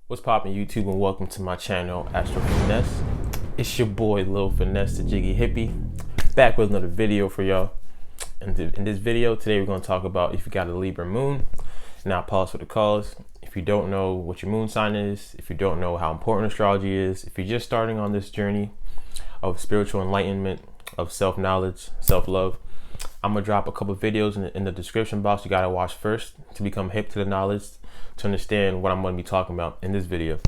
What's poppin' YouTube, and welcome to my channel, Astro Finesse. It's your boy Lil Finesse, the Jiggy Hippie, back with another video for y'all. In this video today, we're going to talk about if you got a Libra Moon. Now pause for the cause. If you don't know what your moon sign is, if you don't know how important astrology is, if you're just starting on this journey of spiritual enlightenment, of self-knowledge, self-love, I'm gonna drop a couple videos in the description box you gotta watch first to become hip to the knowledge, to understand what I'm gonna be talking about in this video.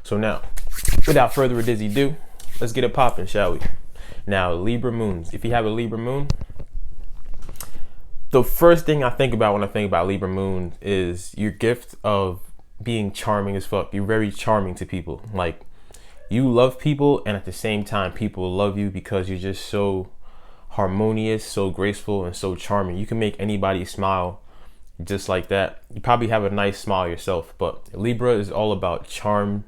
So now, without further ado, let's get it popping, shall we? Now, Libra moons. If you have a Libra moon, the first thing I think about when I think about Libra moon is your gift of being charming as fuck. You're very charming to people. Like, you love people, and at the same time, people love you because you're just so harmonious, so graceful, and so charming. You can make anybody smile just like that. You probably have a nice smile yourself, but Libra is all about charm,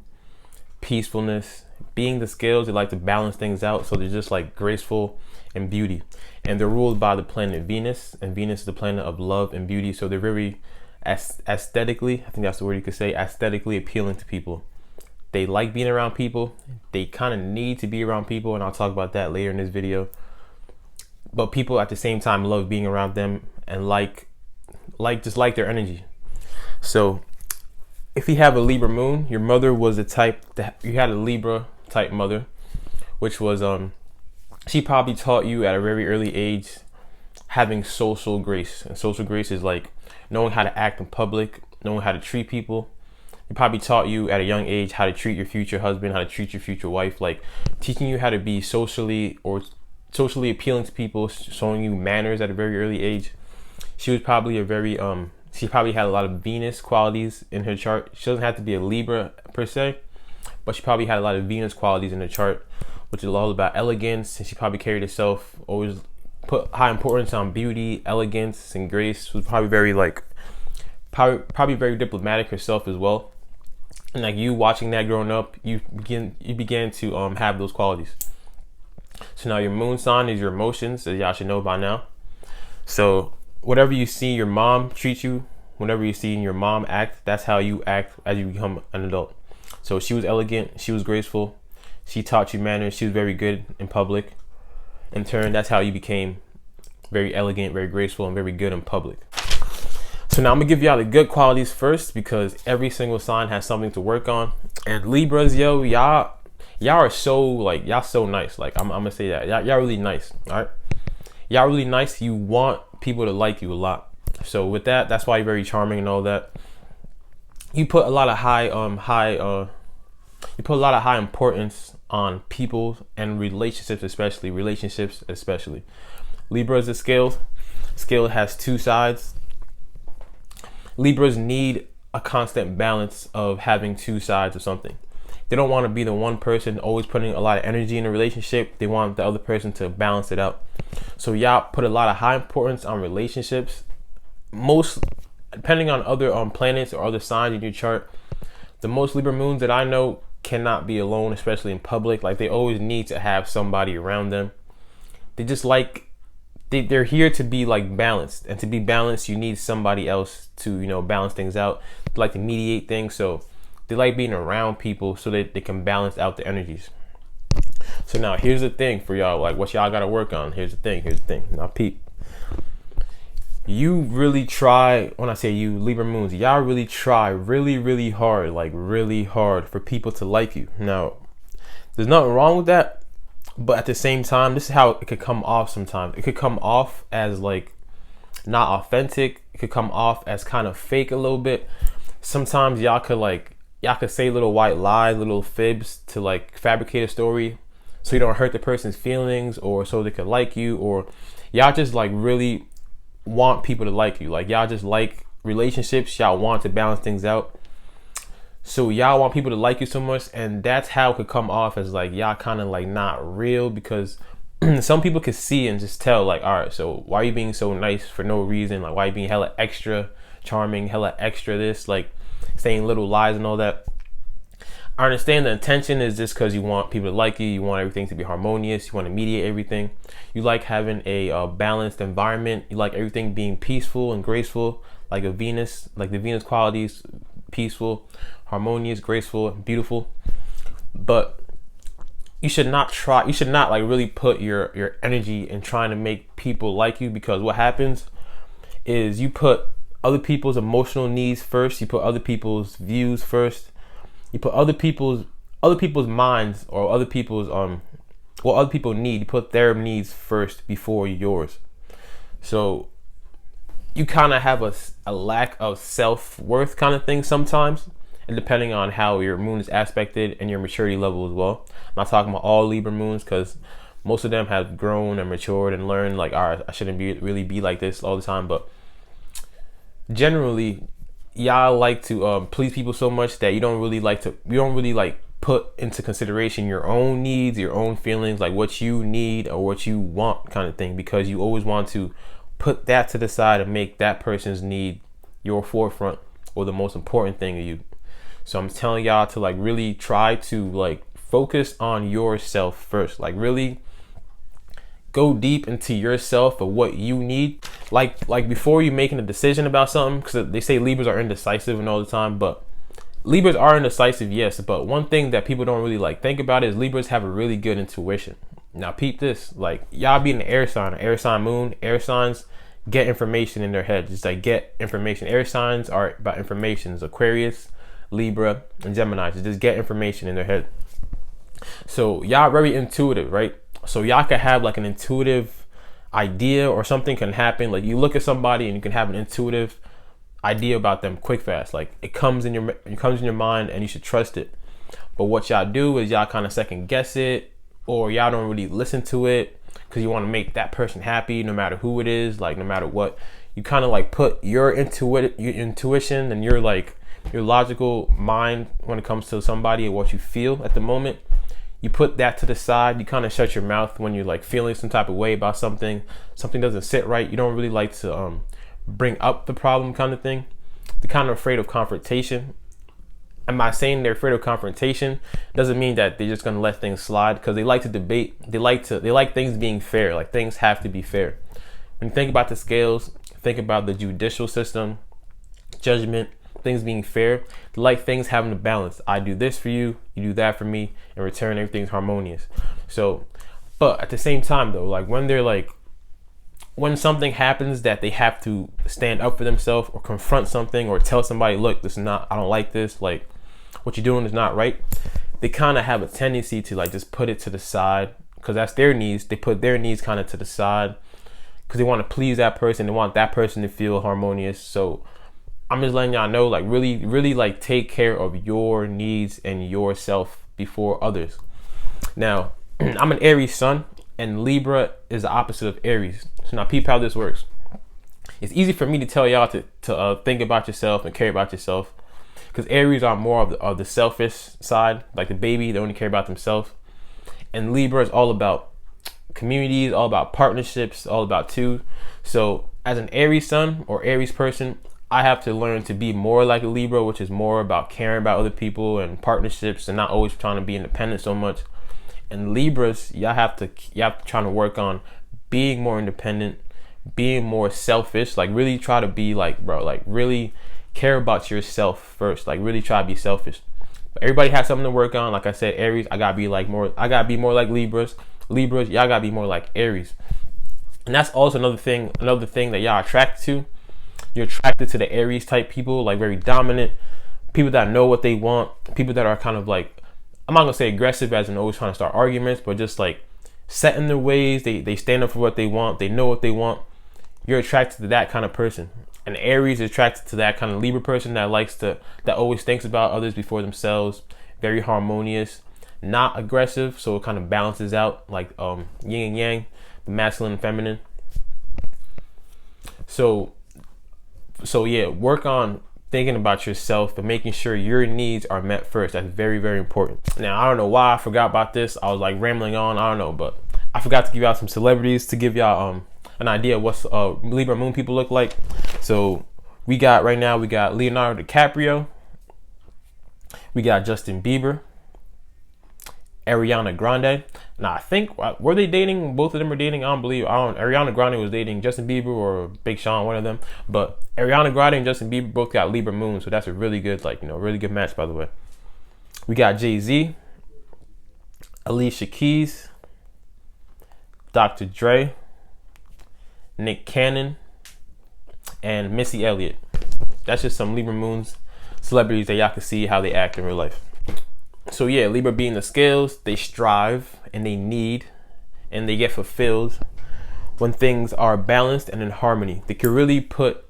peacefulness, being the scales. They like to balance things out, so they're just like graceful and beauty. And they're ruled by the planet Venus, and Venus is the planet of love and beauty, so they're very aesthetically, I think that's the word you could say, aesthetically appealing to people. They like being around people. They kind of need to be around people, and I'll talk about that later in this video. But people at the same time love being around them and like their energy. So if you have a Libra moon, your mother was a type that you had a Libra type mother, which was she probably taught you at a very early age having social grace. And social grace is like knowing how to act in public, knowing how to treat people. They probably taught you at a young age how to treat your future husband, how to treat your future wife, like teaching you how to be socially appealing to people, showing you manners at a very early age. She was probably a very she probably had a lot of Venus qualities in her chart. She doesn't have to be a Libra per se, but she probably had a lot of Venus qualities in her chart, which is all about elegance. And she probably carried herself, always put high importance on beauty, elegance, and grace. She was probably very probably very diplomatic herself as well. And like you watching that growing up, you began to have those qualities. So now your moon sign is your emotions, as y'all should know by now. So whatever you see your mom treat you, whenever you see your mom act, that's how you act as you become an adult. So she was elegant, she was graceful, she taught you manners, she was very good in public. In turn, that's how you became very elegant, very graceful, and very good in public. So now I'm gonna give y'all the good qualities first, because every single sign has something to work on. And Libras, yo, y'all are so like, y'all so nice. Like I'm gonna say that y'all really nice. All right, y'all really nice. You want people to like you a lot. So with that, that's why you're very charming and all that. You put a lot of high importance on people and relationships, especially. Libra is a scale. Scale has two sides. Libras need a constant balance of having two sides of something. They don't want to be the one person always putting a lot of energy in a relationship. They want the other person to balance it out. So y'all put a lot of high importance on relationships. Most, depending on other planets or other signs in your chart, the most Libra moons that I know cannot be alone, especially in public. Like they always need to have somebody around them. They just like, they're here to be like balanced, and to be balanced, you need somebody else to, balance things out. They like to mediate things. So they like being around people so that they can balance out the energies. So now here's the thing for y'all, like what y'all gotta work on. Here's the thing. Now peep. You really try, when I say you, Libra moons, y'all really try really hard, like really hard for people to like you. Now, there's nothing wrong with that, but at the same time, this is how it could come off sometimes. It could come off as like not authentic. It could come off as kind of fake a little bit. Sometimes y'all could say little white lies, little fibs to like fabricate a story so you don't hurt the person's feelings, or so they could like you, or y'all just like really want people to like you. Like y'all just like relationships, y'all want to balance things out. So y'all want people to like you so much, and that's how it could come off as like y'all kind of like not real, because some people could see and just tell like, all right, so why are you being so nice for no reason? Like why are you being hella extra charming, hella extra this, like saying little lies and all that. I understand the intention is just because you want people to like you, you want everything to be harmonious, you want to mediate everything. You like having a balanced environment, you like everything being peaceful and graceful, like a Venus, like the Venus qualities, peaceful, harmonious, graceful, beautiful. But you should not like really put your energy in trying to make people like you, because what happens is you put other people's emotional needs first, you put other people's views first, you put other people's minds, or other people's what other people need, you put their needs first before yours. So you kind of have a lack of self-worth kind of thing sometimes, and depending on how your moon is aspected and your maturity level as well. I'm not talking about all Libra moons, because most of them have grown and matured and learned like, all right, I shouldn't really be like this all the time. But generally, y'all like to please people so much that you don't really like put into consideration your own needs, your own feelings, like what you need or what you want kind of thing, because you always want to put that to the side and make that person's need your forefront or the most important thing to you. So I'm telling y'all to like really try to like focus on yourself first. Like really go deep into yourself of what you need. Like before you making a decision about something, because they say Libras are indecisive and all the time, but Libras are indecisive, yes. But one thing that people don't really like think about is Libras have a really good intuition. Now peep this, like y'all being an air sign moon, air signs get information in their head, just like get information. Air signs are about information. It's Aquarius, Libra, and Gemini. Just get information in their head. So y'all very intuitive, right? So y'all can have like an intuitive idea, or something can happen. Like you look at somebody and you can have an intuitive idea about them quick, fast. Like it comes in your mind and you should trust it. But what y'all do is y'all kind of second guess it, or y'all don't really listen to it because you want to make that person happy no matter who it is, like no matter what. You kind of like put your intuition and your logical mind when it comes to somebody and what you feel at the moment. You put that to the side. You kind of shut your mouth when you're like feeling some type of way about something doesn't sit right. You don't really like to bring up the problem kind of thing. They're kind of afraid of confrontation. I'm not saying they're afraid of confrontation. It doesn't mean that they're just gonna let things slide, because they like to debate. They like things being fair. Like things have to be fair. When you think about the scales, think about the judicial system, judgment, things being fair. They like things having a balance. I do this for you, you do that for me. In return, everything's harmonious. So, but at the same time though, like when something happens that they have to stand up for themselves or confront something or tell somebody, look, I don't like this, like what you're doing is not right. They kind of have a tendency to like just put it to the side, because that's their needs. They put their needs kind of to the side because they want to please that person. They want that person to feel harmonious. So I'm just letting y'all know, like really like take care of your needs and yourself before others. Now, I'm an Aries sun, and Libra is the opposite of Aries. So now peep how this works. It's easy for me to tell y'all to think about yourself and care about yourself, because Aries are more of the selfish side, like the baby. They only care about themselves. And Libra is all about communities, all about partnerships, all about two. So as an Aries sun or Aries person, I have to learn to be more like a Libra, which is more about caring about other people and partnerships and not always trying to be independent so much. And Libras, y'all have to try to work on being more independent, being more selfish. Like really try to be like, bro, like really care about yourself first. Like really try to be selfish. But everybody has something to work on. Like I said, Aries, I gotta be more like Libras. Libras, y'all gotta be more like Aries. And that's also another thing that y'all attracted to. You're attracted to the Aries type people, like very dominant, people that know what they want, people that are kind of like, I'm not gonna say aggressive as in always trying to start arguments, but just like set in their ways. They stand up for what they want. They know what they want. You're attracted to that kind of person. And Aries is attracted to that kind of Libra person that always thinks about others before themselves. Very harmonious, not aggressive, so it kind of balances out, like yin and yang, the masculine and feminine. So yeah, work on thinking about yourself and making sure your needs are met first. That's very, very important. Now, I don't know why I forgot about this. I was like rambling on. I don't know, but I forgot to give y'all some celebrities to give y'all an idea of what Libra Moon people look like. So we got Leonardo DiCaprio. We got Justin Bieber, Ariana Grande. Nah, I think, were they dating? Both of them were dating. I don't believe. Ariana Grande was dating Justin Bieber or Big Sean, one of them. But Ariana Grande and Justin Bieber both got Libra Moon, so that's a really good, really good match, by the way. We got Jay-Z, Alicia Keys, Dr. Dre, Nick Cannon, and Missy Elliott. That's just some Libra Moons celebrities that y'all can see how they act in real life. So yeah, Libra being the scales, they strive and they need and they get fulfilled when things are balanced and in harmony. They can really put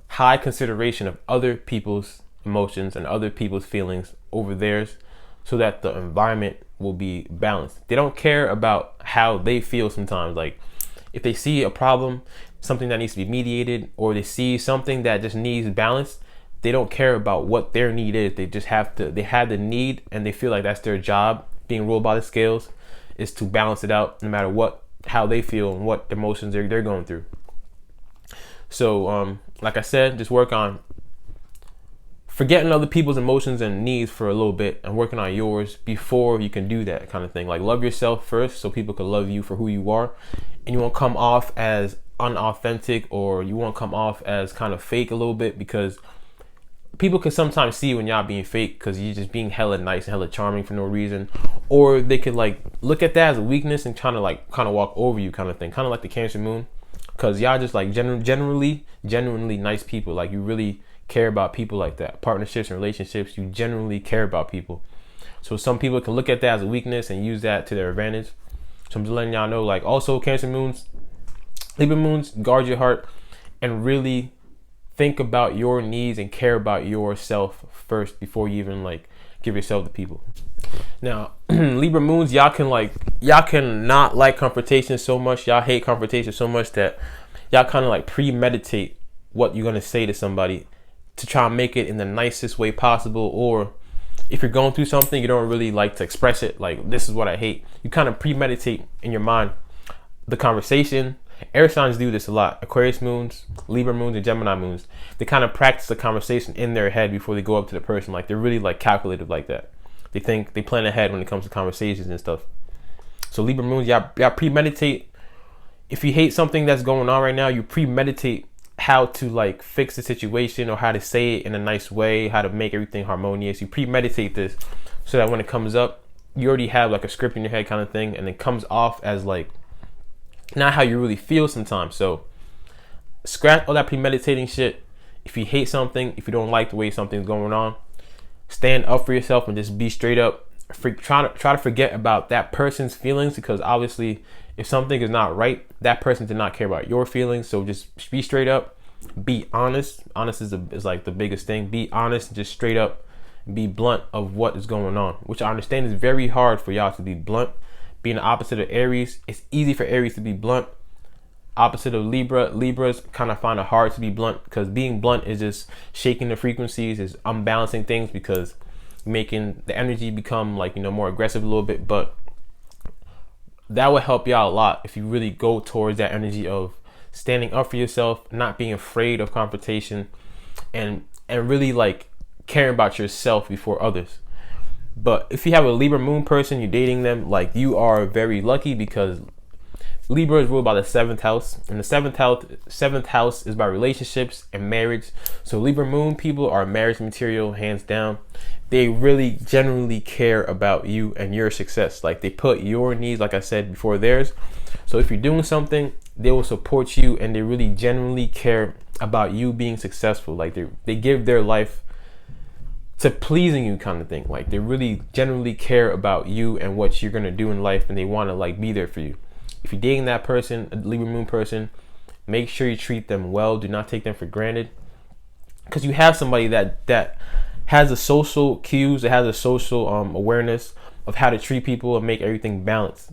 high consideration of other people's emotions and other people's feelings over theirs so that the environment will be balanced. They don't care about how they feel sometimes. Like if they see a problem, something that needs to be mediated, or they see something that just needs balance, they don't care about what their need is. They have the need, and they feel like that's their job, being ruled by the scales, is to balance it out no matter how they feel and what emotions they're going through. So like I said, just work on forgetting other people's emotions and needs for a little bit and working on yours before you can do that kind of thing. Like love yourself first so people can love you for who you are, and you won't come off as unauthentic, or you won't come off as kind of fake a little bit, because people can sometimes see when y'all being fake because you're just being hella nice and hella charming for no reason, or they could like look at that as a weakness and kind of walk over you kind of thing, kind of like the Cancer Moon, because y'all just like genuinely nice people. Like you really care about people like that. Partnerships and relationships, you genuinely care about people. So some people can look at that as a weakness and use that to their advantage. So I'm just letting y'all know, like, also Cancer Moons, Libra Moons, guard your heart and really think about your needs and care about yourself first before you even like give yourself to people. Now, Libra Moons, y'all can not like confrontation so much. Y'all hate confrontation so much that y'all kind of like premeditate what you're gonna say to somebody to try and make it in the nicest way possible. Or if you're going through something, you don't really like to express it, like, this is what I hate. You kind of premeditate in your mind the conversation. Air signs do this a lot. Aquarius moons, Libra moons, and Gemini moons. They kind of practice the conversation in their head before they go up to the person. Like they're really like calculated like that. They plan ahead when it comes to conversations and stuff. So Libra moons, y'all premeditate. If you hate something that's going on right now, you premeditate how to like fix the situation or how to say it in a nice way, how to make everything harmonious. You premeditate this so that when it comes up, you already have like a script in your head kind of thing, and it comes off as like not how you really feel sometimes. So scratch all that premeditating shit. If you hate something, if you don't like the way something's going on, stand up for yourself and just be straight up. Try to forget about that person's feelings, because obviously if something is not right, that person did not care about your feelings. So just be straight up, be honest. Honest is like the biggest thing. Be honest, just straight up, be blunt of what is going on, which I understand is very hard for y'all to be blunt. Being the opposite of Aries, it's easy for Aries to be blunt. Opposite of Libras kind of find it hard to be blunt, because being blunt is just shaking the frequencies, is unbalancing things, because making the energy become like, more aggressive a little bit. But that would help y'all a lot if you really go towards that energy of standing up for yourself, not being afraid of confrontation, and really like caring about yourself before others. But if you have a Libra moon person, you're dating them, like, you are very lucky, because Libra is ruled by the 7th house, and the 7th house is by relationships and marriage. So Libra moon people are marriage material, hands down. They really genuinely care about you and your success. Like, they put your needs, like I said, before theirs. So if you're doing something, they will support you, and they really genuinely care about you being successful. Like, they give their life to pleasing you kind of thing. Like, they really genuinely care about you and what you're gonna do in life, and they want to like be there for you. If you're dating that person, a Libra moon person, make sure you treat them well. Do not take them for granted, because you have somebody that has the social cues, that has a social awareness of how to treat people and make everything balanced.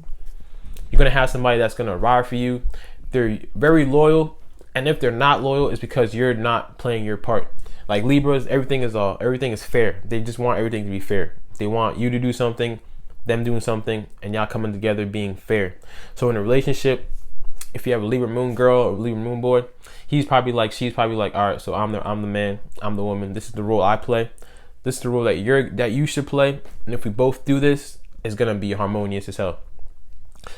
You're gonna have somebody that's gonna ride for you. They're very loyal, and if they're not loyal, it's because you're not playing your part. Like Libras, everything is fair. They just want everything to be fair. They want you to do something, them doing something, and y'all coming together being fair. So in a relationship, if you have a Libra moon girl or Libra moon boy, she's probably like, all right, so I'm the man, I'm the woman. This is the role I play. This is the role that you should play. And if we both do this, it's gonna be harmonious as hell.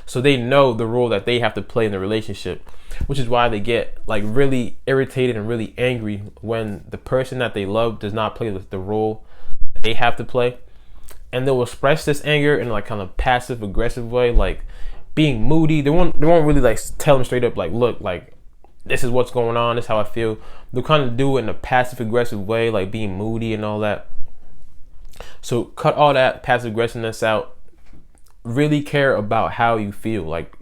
So they know the role that they have to play in the relationship, which is why they get like really irritated and really angry when the person that they love does not play the role they have to play. And they'll express this anger in like kind of passive aggressive way, like being moody. They won't really like tell them straight up like, look, like this is what's going on, this is how I feel. They'll kind of do it in a passive aggressive way, like being moody and all that. So cut all that passive aggressiveness out. Really care about how you feel. Like,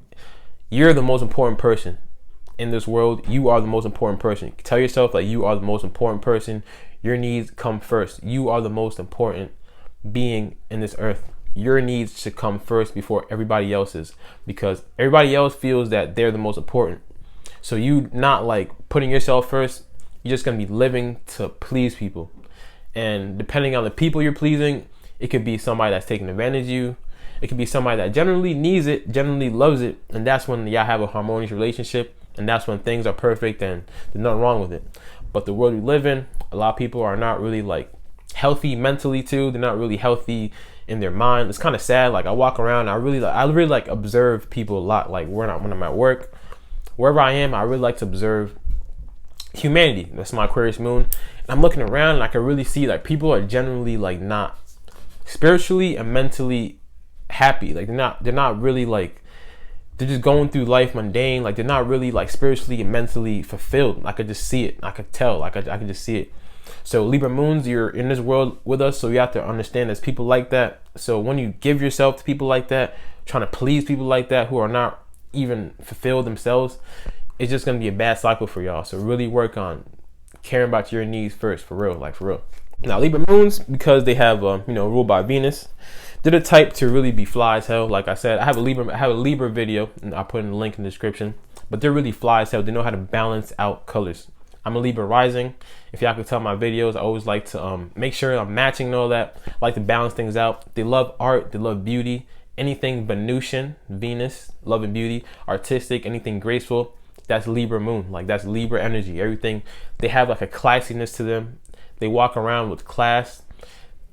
you're the most important person in this world. You are the most important person. Tell yourself that you are the most important person. Your needs come first. You are the most important being in this earth. Your needs should come first before everybody else's, because everybody else feels that they're the most important. So you not like putting yourself first, you're just going to be living to please people. And depending on the people you're pleasing, it could be somebody that's taking advantage of you. It could be somebody that generally needs it, generally loves it. And that's when y'all have a harmonious relationship. And that's when things are perfect and there's nothing wrong with it. But the world we live in, a lot of people are not really like healthy mentally too. They're not really healthy in their mind. It's kind of sad. Like I walk around, I really like observe people a lot. Like when I'm at work, wherever I am, I really like to observe humanity. That's my Aquarius moon. And I'm looking around and I can really see like people are generally like not spiritually and mentally happy. Like they're not really like, they're just going through life mundane. Like they're not really like spiritually and mentally fulfilled. I could just see it. I could tell. I could just see it. So Libra moons, you're in this world with us, so you have to understand there's people like that. So when you give yourself to people like that, trying to please people like that who are not even fulfilled themselves, it's just going to be a bad cycle for y'all. So really work on caring about your needs first, for real, like for real. Now Libra moons, because they have ruled by Venus, they're the type to really be fly as hell. Like I said, I have a Libra video, and I'll put in the link in the description. But they're really fly as hell. They know how to balance out colors. I'm a Libra rising. If y'all could tell my videos, I always like to make sure I'm matching and all that. I like to balance things out. They love art. They love beauty. Anything Venusian, Venus, love and beauty, artistic, anything graceful, that's Libra moon. Like that's Libra energy. Everything. They have like a classiness to them. They walk around with class.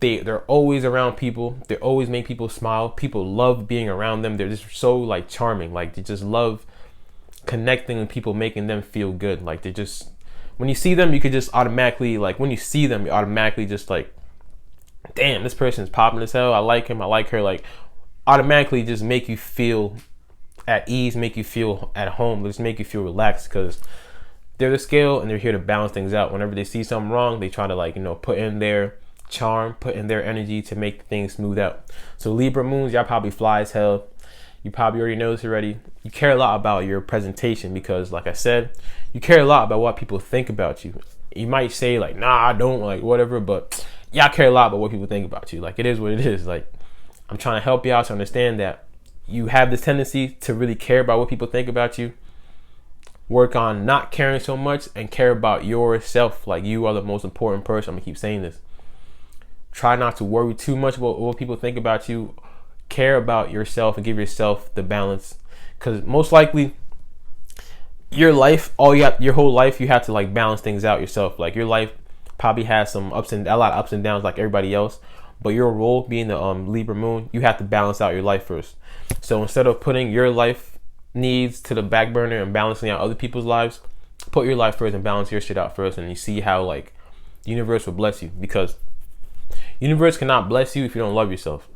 They're always around people. They always make people smile. People love being around them. They're just so like charming. Like they just love connecting with people, making them feel good. Like they just, when you see them, you could just automatically, like when you see them, you automatically just like, damn, this person is popping as hell. I like him. I like her. Like automatically just make you feel at ease, make you feel at home, just make you feel relaxed, because they're the scale and they're here to balance things out. Whenever they see something wrong, they try to like, put in their charm, put in their energy to make things smooth out. So Libra moons, y'all probably fly as hell. You probably already know this already. You care a lot about your presentation because, like I said, you care a lot about what people think about you. You might say like, nah, I don't, like whatever, but y'all care a lot about what people think about you. Like it is what it is. Like I'm trying to help you out to understand that you have this tendency to really care about what people think about you. Work on not caring so much and care about yourself. Like you are the most important person. I'm gonna keep saying this. Try not to worry too much about what people think about you. Care about yourself and give yourself the balance, because most likely your life, your whole life, you have to like balance things out yourself. Like your life probably has a lot of ups and downs like everybody else, but your role being the Libra moon, you have to balance out your life first. So instead of putting your life needs to the back burner and balancing out other people's lives, put your life first and balance your shit out first, and you see how like the universe will bless you, because universe cannot bless you if you don't love yourself.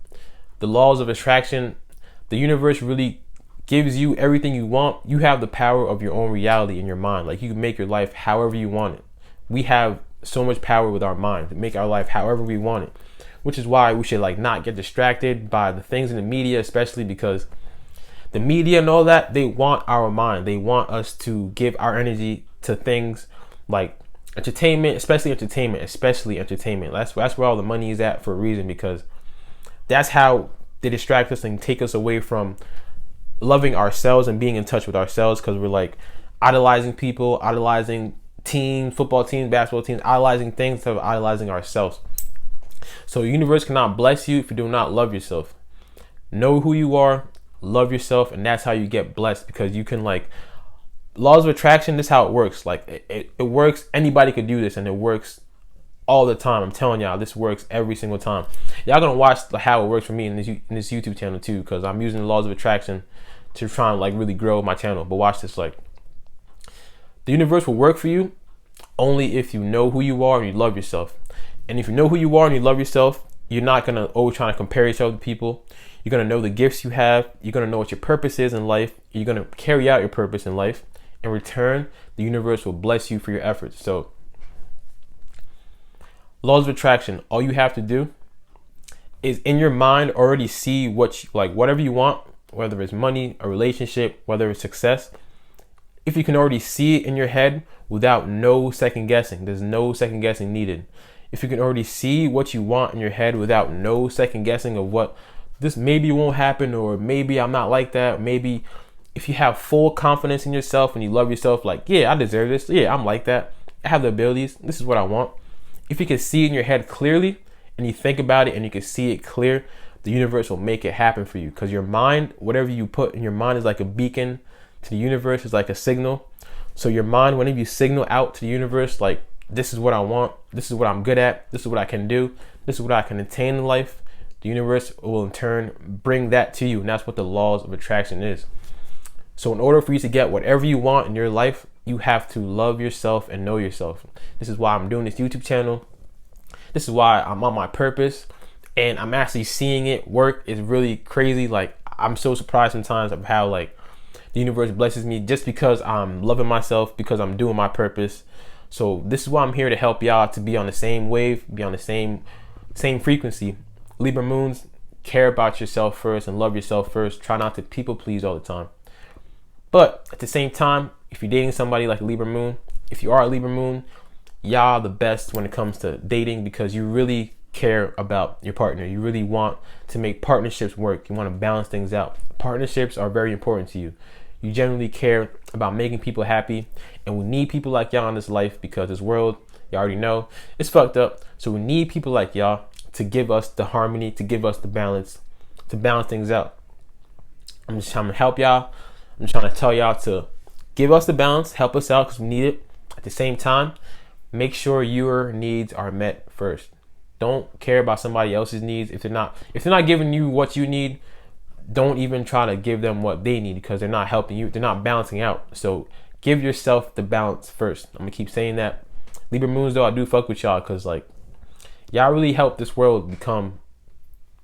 The laws of attraction, the universe really gives you everything you want. You have the power of your own reality in your mind. Like you can make your life however you want it. We have so much power with our mind to make our life however we want it, which is why we should like not get distracted by the things in the media, especially because the media and all that, they want our mind. They want us to give our energy to things like entertainment, especially entertainment. That's where all the money is at for a reason, because that's how they distract us and take us away from loving ourselves and being in touch with ourselves, because we're like idolizing people, idolizing teams, football teams, basketball teams, idolizing things instead of idolizing ourselves. So the universe cannot bless you if you do not love yourself. Know who you are, love yourself, and that's how you get blessed, because you can like, laws of attraction, this is how it works. Like it works, anybody could do this, and it works all the time. I'm telling y'all, this works every single time. Y'all gonna watch how it works for me in this YouTube channel too, because I'm using the laws of attraction to try and like really grow my channel. But watch this, like the universe will work for you only if you know who you are and you love yourself. And if you know who you are and you love yourself, you're not gonna always trying to compare yourself to people. You're gonna know the gifts you have. You're gonna know what your purpose is in life. You're gonna carry out your purpose in life. In return, the universe will bless you for your efforts. So, laws of attraction, all you have to do is in your mind already see what you, like whatever you want, whether it's money, a relationship, whether it's success. If you can already see it in your head without no second guessing, there's no second guessing needed. If you can already see what you want in your head without no second guessing of what this maybe won't happen, or maybe I'm not like that, maybe if you have full confidence in yourself and you love yourself, like, yeah, I deserve this. Yeah, I'm like that. I have the abilities. This is what I want. If you can see in your head clearly and you think about it and you can see it clear, the universe will make it happen for you. Because your mind, whatever you put in your mind is like a beacon to the universe, is like a signal. So your mind, whenever you signal out to the universe, like, this is what I want, this is what I'm good at, this is what I can do, this is what I can attain in life, the universe will in turn bring that to you. And that's what the laws of attraction is. So in order for you to get whatever you want in your life, you have to love yourself and know yourself. This is why I'm doing this YouTube channel. This is why I'm on my purpose, and I'm actually seeing it work. It's really crazy. Like, I'm so surprised sometimes of how like the universe blesses me just because I'm loving myself, because I'm doing my purpose. So this is why I'm here, to help y'all to be on the same wave, be on the same frequency. Libra Moons, care about yourself first and love yourself first. Try not to people please all the time. But at the same time, if you're dating somebody like a Libra Moon, if you are a Libra Moon, y'all the best when it comes to dating, because you really care about your partner. You really want to make partnerships work. You want to balance things out. Partnerships are very important to you. You generally care about making people happy, and we need people like y'all in this life, because this world, you already know, it's fucked up. So we need people like y'all to give us the harmony, to give us the balance, to balance things out. I'm just trying to help y'all. I'm trying to tell y'all to give us the balance, help us out, because we need it. At the same time, make sure your needs are met first. Don't care about somebody else's needs. If they're not giving you what you need, don't even try to give them what they need, because they're not helping you. They're not balancing out. So give yourself the balance first. I'm gonna keep saying that. Libra Moons, though, I do fuck with y'all, because like y'all really help this world become.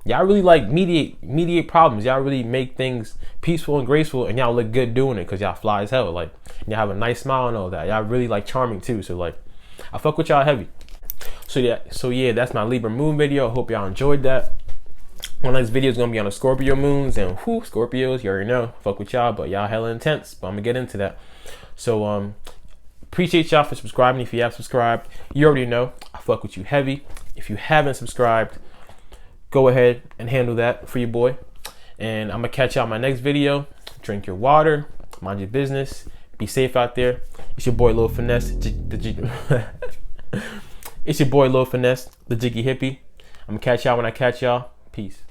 Y'all really like mediate problems. Y'all really make things peaceful and graceful, and y'all look good doing it, because y'all fly as hell. Like, y'all have a nice smile and all that. Y'all really like charming too. So like, I fuck with y'all heavy. So yeah, that's my Libra Moon video. I hope y'all enjoyed that. My next video is gonna be on the Scorpio moons, and Scorpios, you already know, fuck with y'all, but y'all hella intense. But I'm gonna get into that. So appreciate y'all for subscribing. If you have subscribed, you already know I fuck with you heavy. If you haven't subscribed, go ahead and handle that for your boy. And I'm gonna catch y'all in my next video. Drink your water, mind your business, be safe out there. It's your boy Lil Finesse, it's your boy Lil Finesse, the Jiggy Hippie. I'm gonna catch y'all when I catch y'all. Peace.